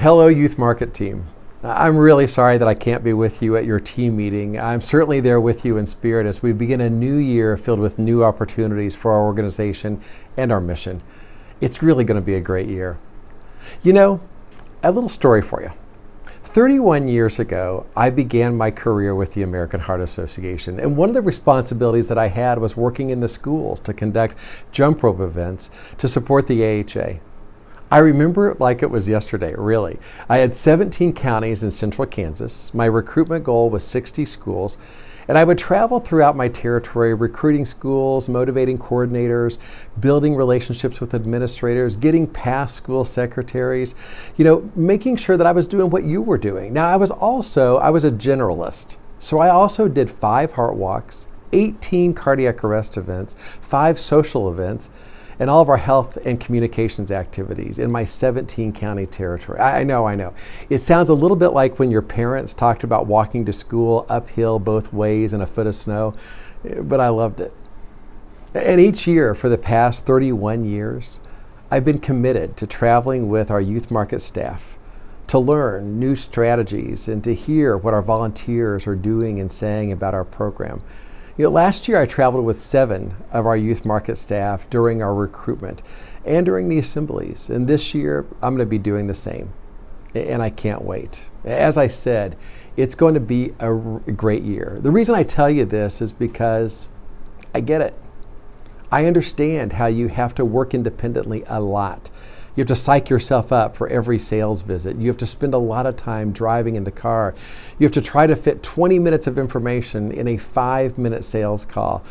Hello, Youth Market team. I'm really sorry that I can't be with you at your team meeting. I'm certainly there with you in spirit as we begin a new year filled with new opportunities for our organization and our mission. It's really going to be a great year. You know, a little story for you. 31 years ago, I began my career with the American Heart Association, and one of the responsibilities that I had was working in the schools to conduct jump rope events to support the AHA. I remember it like it was yesterday, really. I had 17 counties in central Kansas. My recruitment goal was 60 schools, and I would travel throughout my territory recruiting schools, motivating coordinators, building relationships with administrators, getting past school secretaries, making sure that I was doing what you were doing. Now, I was a generalist. So I also did 5 heart walks, 18 cardiac arrest events, 5 social events, and all of our health and communications activities in my 17 county territory. I know. It sounds a little bit like when your parents talked about walking to school uphill both ways in a foot of snow, but I loved it. And each year for the past 31 years, I've been committed to traveling with our youth market staff to learn new strategies and to hear what our volunteers are doing and saying about our program. Last year I traveled with 7 of our youth market staff during our recruitment and during the assemblies. And this year I'm going to be doing the same. And I can't wait. As I said, it's going to be a great year. The reason I tell you this is because I get it. I understand how you have to work independently a lot. You have to psych yourself up for every sales visit. You have to spend a lot of time driving in the car. You have to try to fit 20 minutes of information in a 5-minute sales call.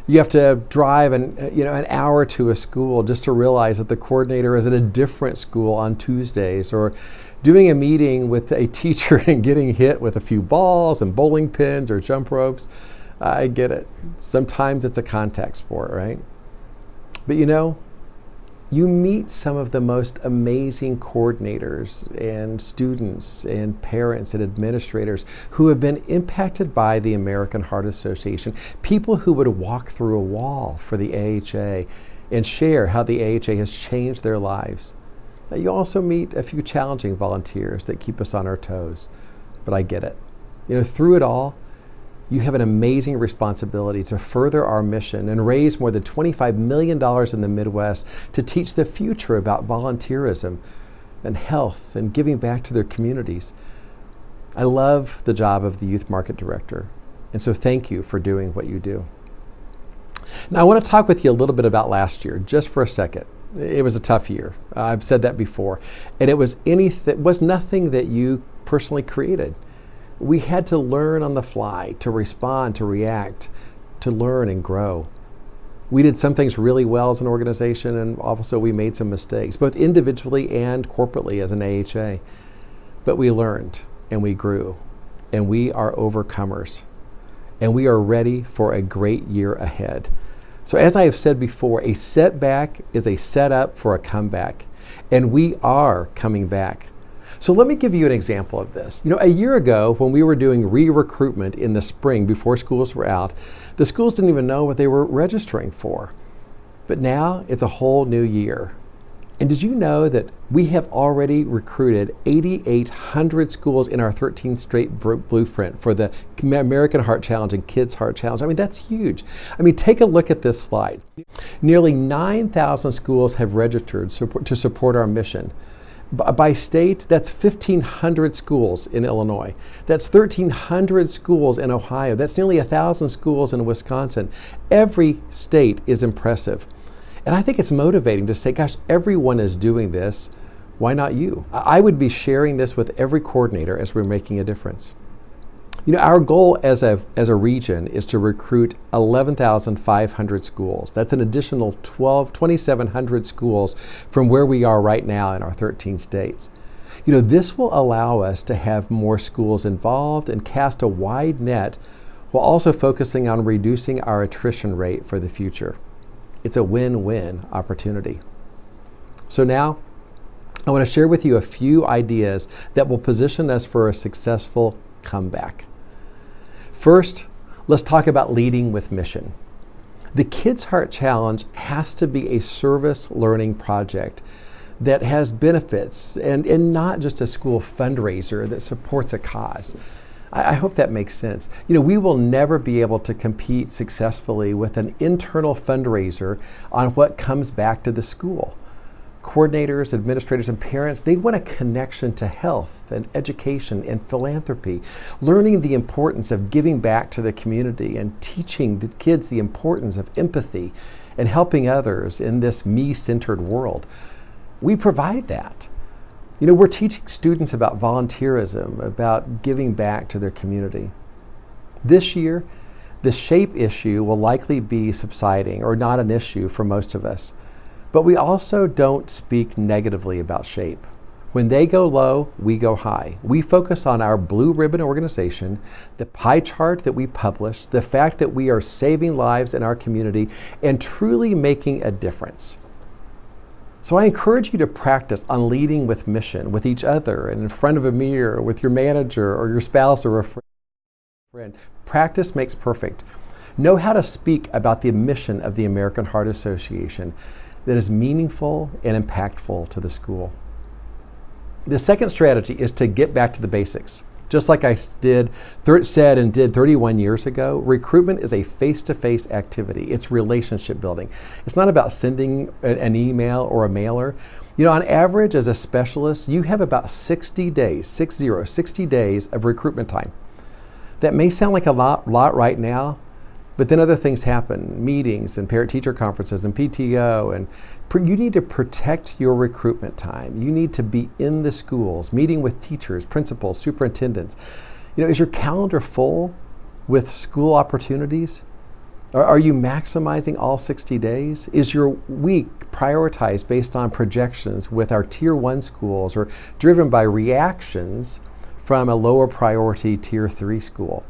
You have to drive an hour to a school just to realize that the coordinator is at a different school on Tuesdays, or doing a meeting with a teacher and getting hit with a few balls and bowling pins or jump ropes. I get it. Sometimes it's a contact sport, right? But you meet some of the most amazing coordinators and students and parents and administrators who have been impacted by the American Heart Association, people who would walk through a wall for the AHA and share how the AHA has changed their lives. Now, you also meet a few challenging volunteers that keep us on our toes, but I get it. Through it all, you have an amazing responsibility to further our mission and raise more than $25 million in the Midwest to teach the future about volunteerism and health and giving back to their communities. I love the job of the Youth Market Director, and so thank you for doing what you do. Now, I want to talk with you a little bit about last year, just for a second. It was a tough year. I've said that before. And it was nothing that you personally created. We had to learn on the fly, to respond, to react, to learn and grow. We did some things really well as an organization, and also we made some mistakes, both individually and corporately as an AHA. But we learned and we grew, and we are overcomers, and we are ready for a great year ahead. So as I have said before, a setback is a setup for a comeback, and we are coming back. So let me give you an example of this. A year ago, when we were doing re-recruitment in the spring before schools were out, the schools didn't even know what they were registering for. But now it's a whole new year. And did you know that we have already recruited 8,800 schools in our 13-state blueprint for the American Heart Challenge and Kids Heart Challenge? That's huge. Take a look at this slide. Nearly 9,000 schools have registered to support our mission. By state, that's 1,500 schools in Illinois. That's 1,300 schools in Ohio. That's nearly 1,000 schools in Wisconsin. Every state is impressive. And I think it's motivating to say, gosh, everyone is doing this. Why not you? I would be sharing this with every coordinator as we're making a difference. Our goal as a region is to recruit 11,500 schools. That's an additional 2,700 schools from where we are right now in our 13 states. This will allow us to have more schools involved and cast a wide net while also focusing on reducing our attrition rate for the future. It's a win-win opportunity. So now, I want to share with you a few ideas that will position us for a successful comeback. First, let's talk about leading with mission. The Kids Heart Challenge has to be a service learning project that has benefits and not just a school fundraiser that supports a cause. I hope that makes sense. We will never be able to compete successfully with an internal fundraiser on what comes back to the school. Coordinators, administrators, and parents, they want a connection to health and education and philanthropy, learning the importance of giving back to the community and teaching the kids the importance of empathy and helping others in this me-centered world. We provide that. We're teaching students about volunteerism, about giving back to their community. This year, the SHAPE issue will likely be subsiding or not an issue for most of us. But we also don't speak negatively about SHAPE. When they go low, we go high. We focus on our blue ribbon organization, the pie chart that we publish, the fact that we are saving lives in our community and truly making a difference. So I encourage you to practice on leading with mission, with each other and in front of a mirror, with your manager or your spouse or a friend. Practice makes perfect. Know how to speak about the mission of the American Heart Association that is meaningful and impactful to the school. The second strategy is to get back to the basics. Just like I said and did 31 years ago, recruitment is a face-to-face activity. It's relationship building. It's not about sending an email or a mailer. On average, as a specialist, you have about 60 days of recruitment time. That may sound like a lot right now, but then other things happen, meetings and parent-teacher conferences and PTO, and you need to protect your recruitment time. You need to be in the schools, meeting with teachers, principals, superintendents. Is your calendar full with school opportunities? Are you maximizing all 60 days? Is your week prioritized based on projections with our Tier 1 schools or driven by reactions from a lower priority Tier 3 school?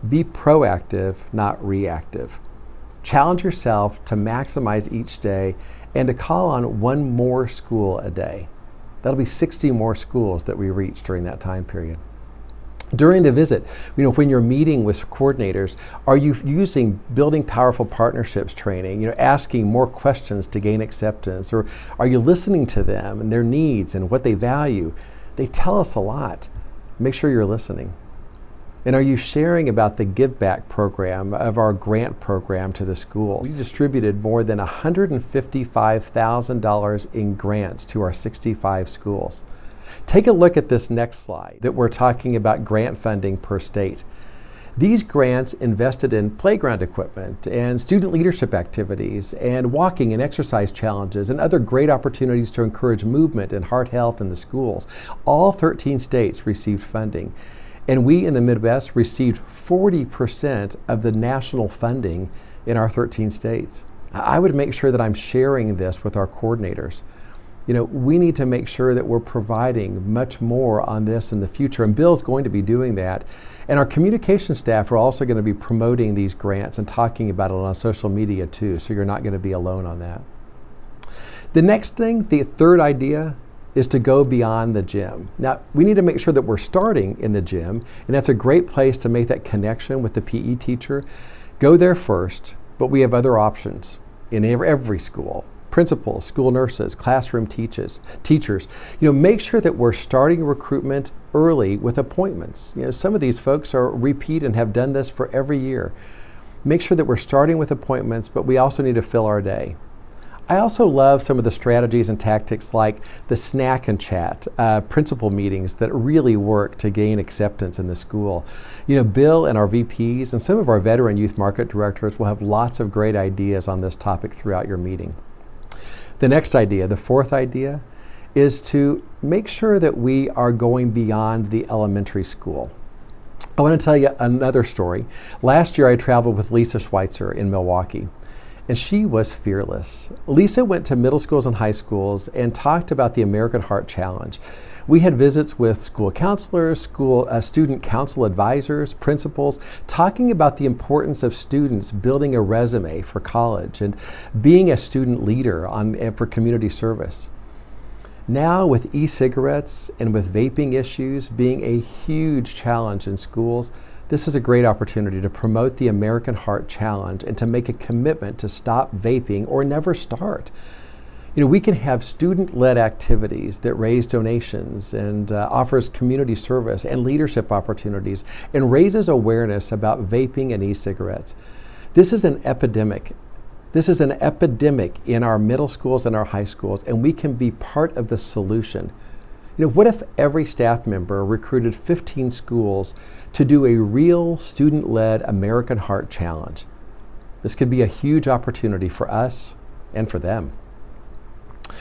Be proactive, not reactive. Challenge yourself to maximize each day and to call on one more school a day. That'll be 60 more schools that we reach during that time period. During the visit, when you're meeting with coordinators, are you using building powerful partnerships training, asking more questions to gain acceptance, or are you listening to them and their needs and what they value? They tell us a lot. Make sure you're listening. And are you sharing about the Give Back program of our grant program to the schools? We distributed more than $155,000 in grants to our 65 schools. Take a look at this next slide that we're talking about grant funding per state. These grants invested in playground equipment and student leadership activities and walking and exercise challenges and other great opportunities to encourage movement and heart health in the schools. All 13 states received funding. And we in the Midwest received 40% of the national funding in our 13 states. I would make sure that I'm sharing this with our coordinators. We need to make sure that we're providing much more on this in the future, and Bill's going to be doing that. And our communication staff are also going to be promoting these grants and talking about it on social media too, so you're not going to be alone on that. The next thing, the third idea, is to go beyond the gym. Now, we need to make sure that we're starting in the gym, and that's a great place to make that connection with the PE teacher. Go there first, but we have other options in every school. Principals, school nurses, classroom teachers. Make sure that we're starting recruitment early with appointments. Some of these folks are repeat and have done this for every year. Make sure that we're starting with appointments, but we also need to fill our day. I also love some of the strategies and tactics like the snack and chat, principal meetings that really work to gain acceptance in the school. Bill and our VPs and some of our veteran youth market directors will have lots of great ideas on this topic throughout your meeting. The next idea, the fourth idea, is to make sure that we are going beyond the elementary school. I want to tell you another story. Last year I traveled with Lisa Schweitzer in Milwaukee. And she was fearless. Lisa went to middle schools and high schools and talked about the American Heart Challenge. We had visits with school counselors, student council advisors, principals, talking about the importance of students building a resume for college and being a student leader for community service. Now with e-cigarettes and with vaping issues being a huge challenge in schools, this is a great opportunity to promote the American Heart Challenge and to make a commitment to stop vaping or never start. We can have student-led activities that raise donations and offers community service and leadership opportunities and raises awareness about vaping and e-cigarettes. This is an epidemic. This is an epidemic in our middle schools and our high schools, and we can be part of the solution. What if every staff member recruited 15 schools to do a real student-led American Heart Challenge? This could be a huge opportunity for us and for them.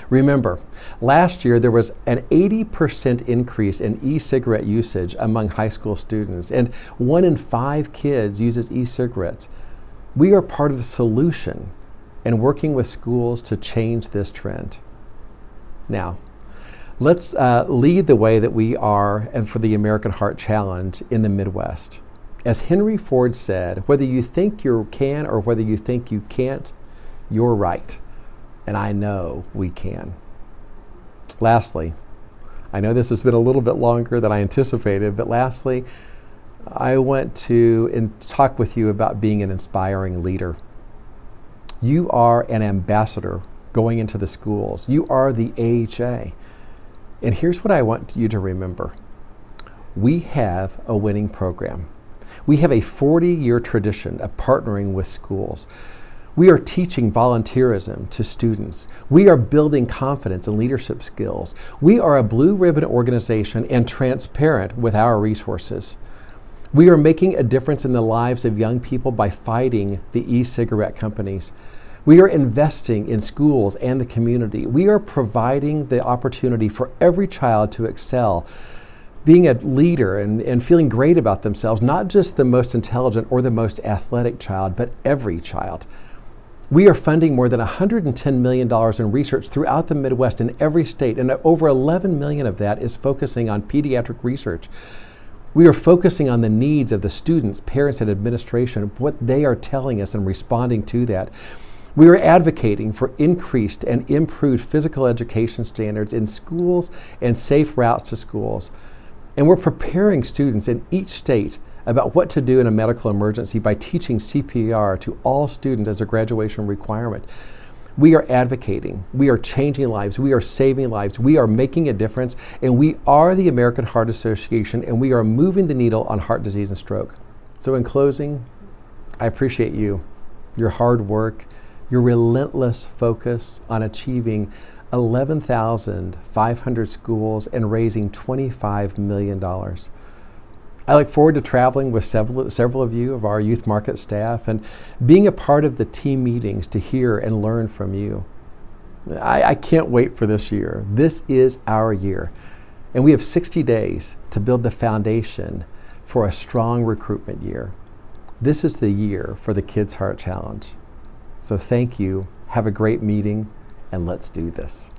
Remember, last year there was an 80% increase in e-cigarette usage among high school students, and 1 in 5 kids uses e-cigarettes. We are part of the solution and working with schools to change this trend. Now, let's lead the way that we are and for the American Heart Challenge in the Midwest. As Henry Ford said, whether you think you can or whether you think you can't, you're right. And I know we can. Lastly, I know this has been a little bit longer than I anticipated, but lastly, I want to talk with you about being an inspiring leader. You are an ambassador going into the schools. You are the AHA. And here's what I want you to remember. We have a winning program. We have a 40-year tradition of partnering with schools. We are teaching volunteerism to students. We are building confidence and leadership skills. We are a blue ribbon organization and transparent with our resources. We are making a difference in the lives of young people by fighting the e-cigarette companies. We are investing in schools and the community. We are providing the opportunity for every child to excel, being a leader and feeling great about themselves, not just the most intelligent or the most athletic child, but every child. We are funding more than $110 million in research throughout the Midwest in every state, and over $11 million of that is focusing on pediatric research. We are focusing on the needs of the students, parents, and administration, what they are telling us and responding to that. We are advocating for increased and improved physical education standards in schools and safe routes to schools. And we're preparing students in each state about what to do in a medical emergency by teaching CPR to all students as a graduation requirement. We are advocating, we are changing lives, we are saving lives, we are making a difference, and we are the American Heart Association, and we are moving the needle on heart disease and stroke. So in closing, I appreciate you, your hard work, your relentless focus on achieving 11,500 schools and raising $25 million. I look forward to traveling with several of you of our youth market staff and being a part of the team meetings to hear and learn from you. I can't wait for this year. This is our year. And we have 60 days to build the foundation for a strong recruitment year. This is the year for the Kids Heart Challenge. So thank you, have a great meeting, and let's do this.